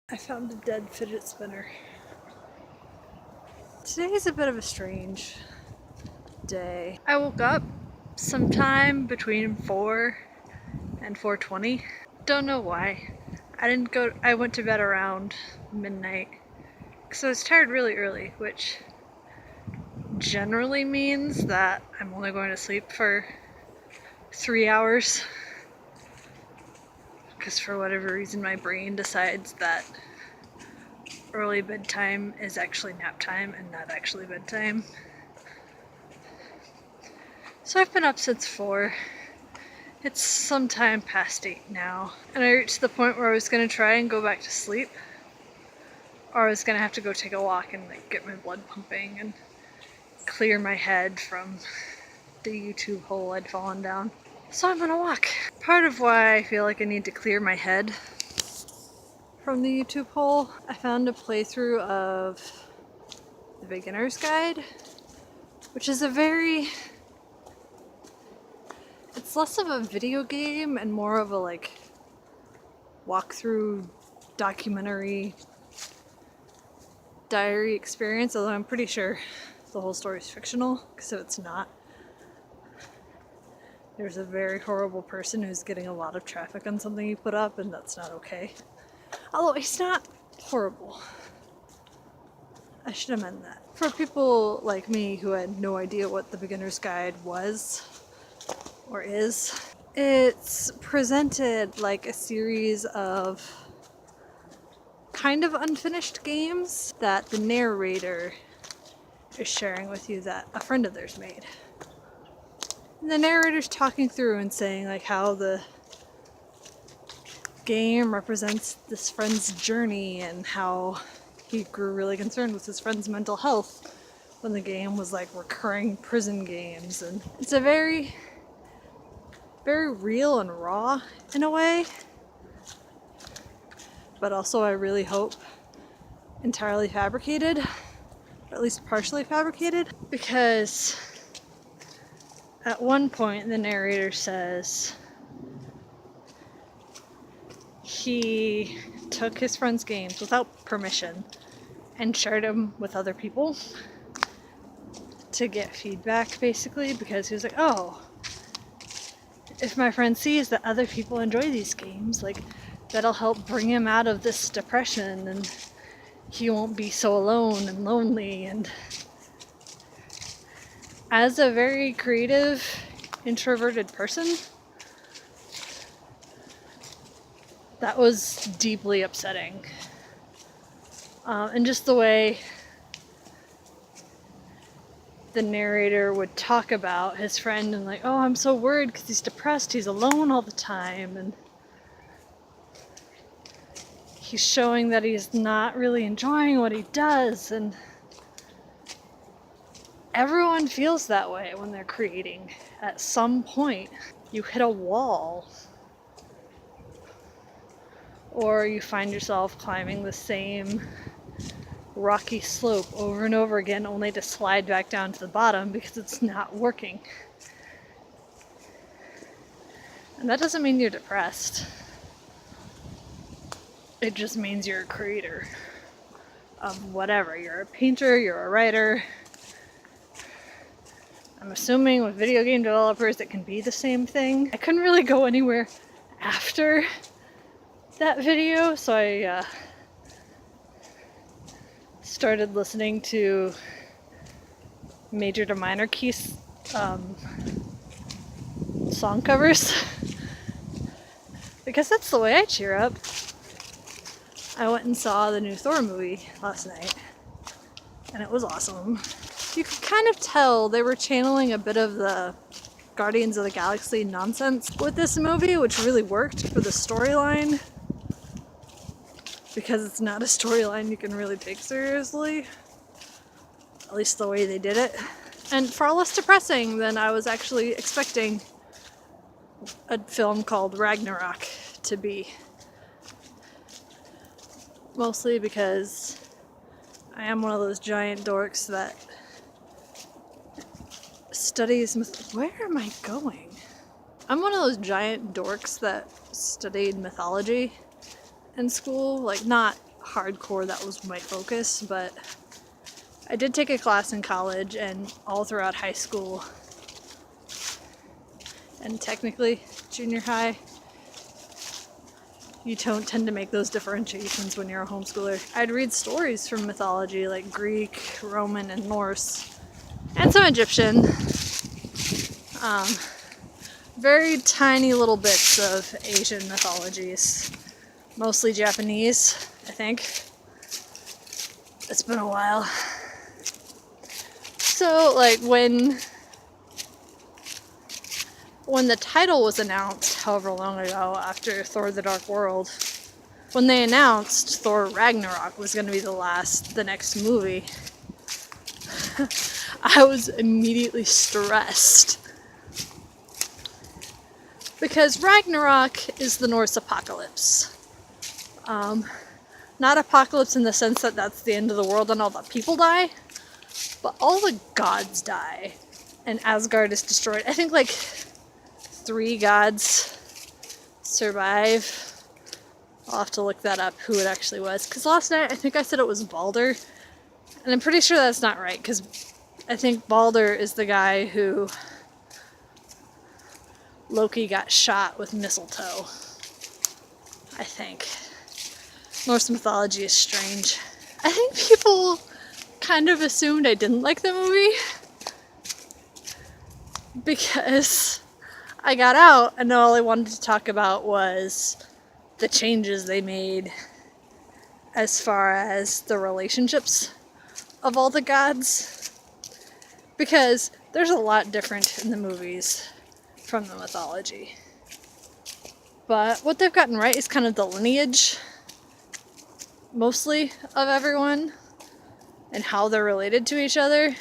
I found a dead fidget spinner. Today is a bit of a strange day. I woke up sometime between 4 and 4:20. Don't know why. I went to bed around midnight because I was tired really early, which generally means that I'm only going to sleep for 3 hours. Because for whatever reason my brain decides that early bedtime is actually nap time and not actually bedtime. So I've been up since 4. It's sometime past 8 now. And I reached the point where I was going to try and go back to sleep. Or I was going to have to go take a walk and get my blood pumping and clear my head from the YouTube hole I'd fallen down. So I'm gonna walk. Part of why I feel like I need to clear my head from the YouTube hole, I found a playthrough of the Beginner's Guide, which is it's less of a video game and more of a walkthrough documentary diary experience, although I'm pretty sure the whole story is fictional, because if it's not, there's a very horrible person who's getting a lot of traffic on something you put up, and that's not okay. Although he's not horrible. I should amend that. For people like me who had no idea what the Beginner's Guide was or is, it's presented like a series of kind of unfinished games that the narrator is sharing with you that a friend of theirs made. And the narrator's talking through and saying how the game represents this friend's journey and how he grew really concerned with his friend's mental health when the game was recurring prison games. And it's a very, very real and raw in a way, but also I really hope entirely fabricated, or at least partially fabricated, because at one point the narrator says he took his friend's games without permission and shared them with other people to get feedback, basically, because he was like, oh, if my friend sees that other people enjoy these games, that'll help bring him out of this depression and he won't be so alone and lonely. And as a very creative, introverted person, that was deeply upsetting. And just the way the narrator would talk about his friend and oh, I'm so worried because he's depressed, he's alone all the time, and he's showing that he's not really enjoying what he does. And everyone feels that way when they're creating. At some point, you hit a wall, or you find yourself climbing the same rocky slope over and over again, only to slide back down to the bottom because it's not working. And that doesn't mean you're depressed. It just means you're a creator of whatever. You're a painter, you're a writer. I'm assuming with video game developers it can be the same thing. I couldn't really go anywhere after that video, so I started listening to major to minor key song covers because that's the way I cheer up. I went and saw the new Thor movie last night and it was awesome. You could kind of tell they were channeling a bit of the Guardians of the Galaxy nonsense with this movie, which really worked for the storyline, because it's not a storyline you can really take seriously, at least the way they did it. And far less depressing than I was actually expecting a film called Ragnarok to be. Mostly because I am one of those giant dorks that studies where am I going? I'm one of those giant dorks that studied mythology in school, not hardcore that was my focus, but I did take a class in college and all throughout high school and technically junior high. You don't tend to make those differentiations when you're a homeschooler. I'd read stories from mythology like Greek, Roman, and Norse, and some Egyptian. Very tiny little bits of Asian mythologies. Mostly Japanese, I think. It's been a while. So, like, when the title was announced, however long ago, after Thor the Dark World, when they announced Thor Ragnarok was going to be the next movie, I was immediately stressed. Because Ragnarok is the Norse apocalypse. Not apocalypse in the sense that that's the end of the world and all the people die, but all the gods die and Asgard is destroyed. I think like 3 gods survive. I'll have to look that up, who it actually was. Because last night I think I said it was Balder, and I'm pretty sure that's not right, because I think Balder is the guy who Loki got shot with mistletoe. I think. Norse mythology is strange. I think people kind of assumed I didn't like the movie because I got out and all I wanted to talk about was the changes they made as far as the relationships of all the gods. Because there's a lot different in the movies from the mythology. But what they've gotten right is kind of the lineage, mostly, of everyone and how they're related to each other.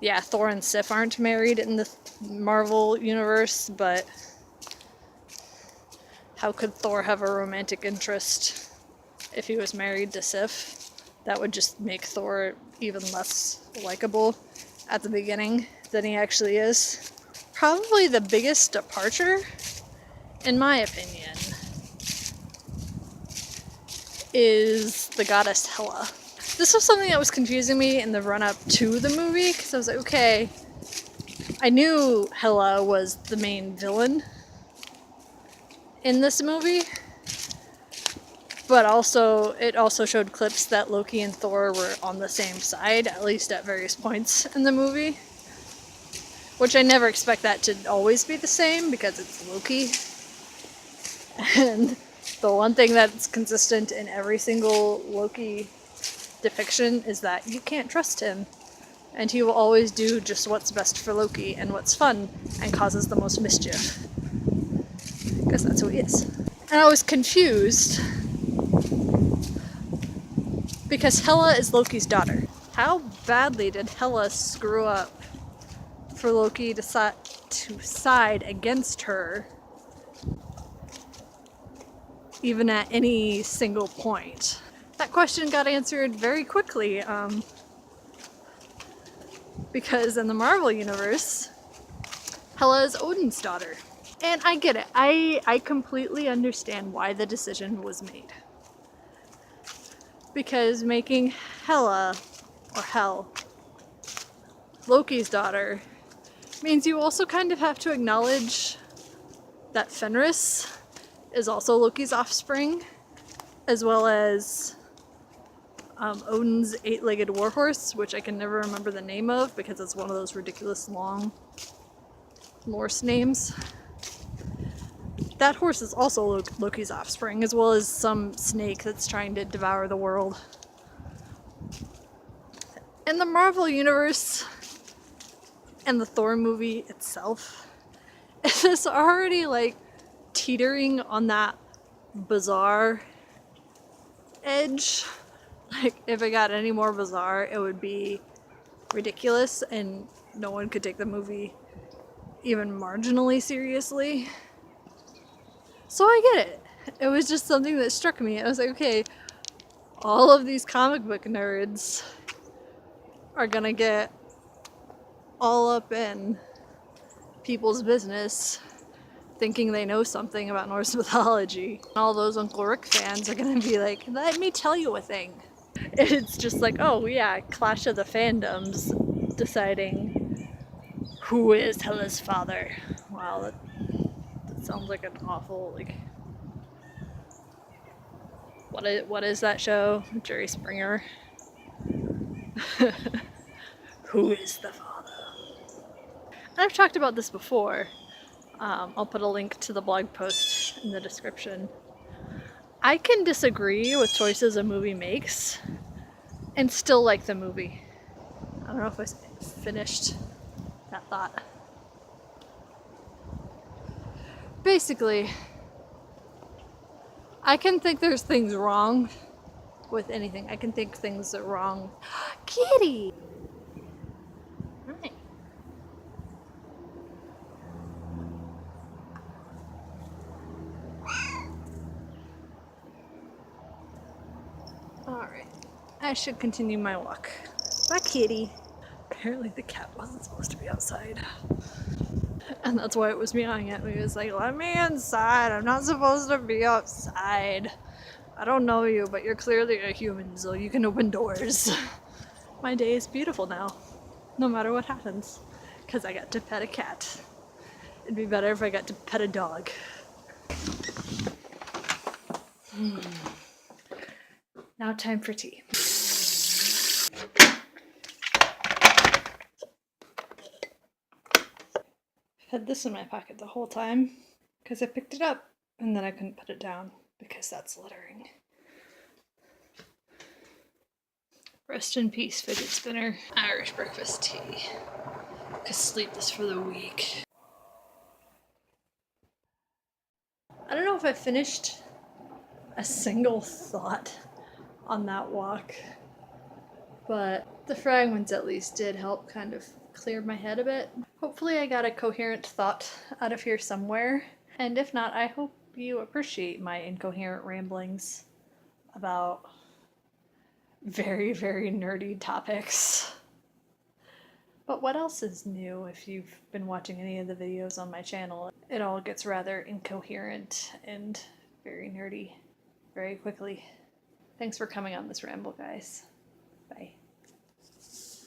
Yeah, Thor and Sif aren't married in the Marvel universe, but how could Thor have a romantic interest if he was married to Sif? That would just make Thor even less likable at the beginning than he actually is. Probably the biggest departure, in my opinion, is the goddess Hela. This was something that was confusing me in the run-up to the movie, because I was like, okay, I knew Hela was the main villain in this movie, but it also showed clips that Loki and Thor were on the same side, at least at various points in the movie, which I never expect that to always be the same, because it's Loki. And the one thing that's consistent in every single Loki depiction is that you can't trust him, and he will always do just what's best for Loki and what's fun and causes the most mischief, because that's who he is. And I was confused because Hela is Loki's daughter. How badly did Hela screw up for Loki to side against her even at any single point? That question got answered very quickly, because in the Marvel universe, Hela is Odin's daughter. And I get it. I completely understand why the decision was made. Because making Hela, or Hel, Loki's daughter, means you also kind of have to acknowledge that Fenris is also Loki's offspring, as well as Odin's 8-legged warhorse, which I can never remember the name of because it's one of those ridiculous long Norse names. That horse is also Loki's offspring, as well as some snake that's trying to devour the world. In the Marvel universe, and the Thor movie itself, it is already like teetering on that bizarre edge. Like, if it got any more bizarre, it would be ridiculous and no one could take the movie even marginally seriously. So I get it. It was just something that struck me. I was like, okay, all of these comic book nerds are gonna get all up in people's business thinking they know something about Norse mythology. All those Uncle Rick fans are gonna be like, let me tell you a thing. It's just like, oh yeah, clash of the fandoms deciding who is Hela's father. Wow, that sounds like an awful, like, what is that show? Jerry Springer. Who is the father? I've talked about this before. I'll put a link to the blog post in the description. I can disagree with choices a movie makes and still like the movie. I don't know if I finished that thought. Basically, I can think there's things wrong with anything. I can think things are wrong. Kitty! Hi. Alright. I should continue my walk. Bye, kitty. Apparently the cat wasn't supposed to be outside. And that's why it was meowing at me. It was like, let me inside. I'm not supposed to be outside. I don't know you, but you're clearly a human, so you can open doors. My day is beautiful now, no matter what happens, because I got to pet a cat. It'd be better if I got to pet a dog. Now time for tea. I've had this in my pocket the whole time because I picked it up and then I couldn't put it down because that's littering. Rest in peace, fidget spinner. Irish breakfast tea. Because sleep is for the weak. I don't know if I finished a single thought on that walk, but the fragments at least did help kind of clear my head a bit. Hopefully I got a coherent thought out of here somewhere, and if not, I hope you appreciate my incoherent ramblings about very, very nerdy topics. But what else is new if you've been watching any of the videos on my channel? It all gets rather incoherent and very nerdy very quickly. Thanks for coming on this ramble, guys. Bye.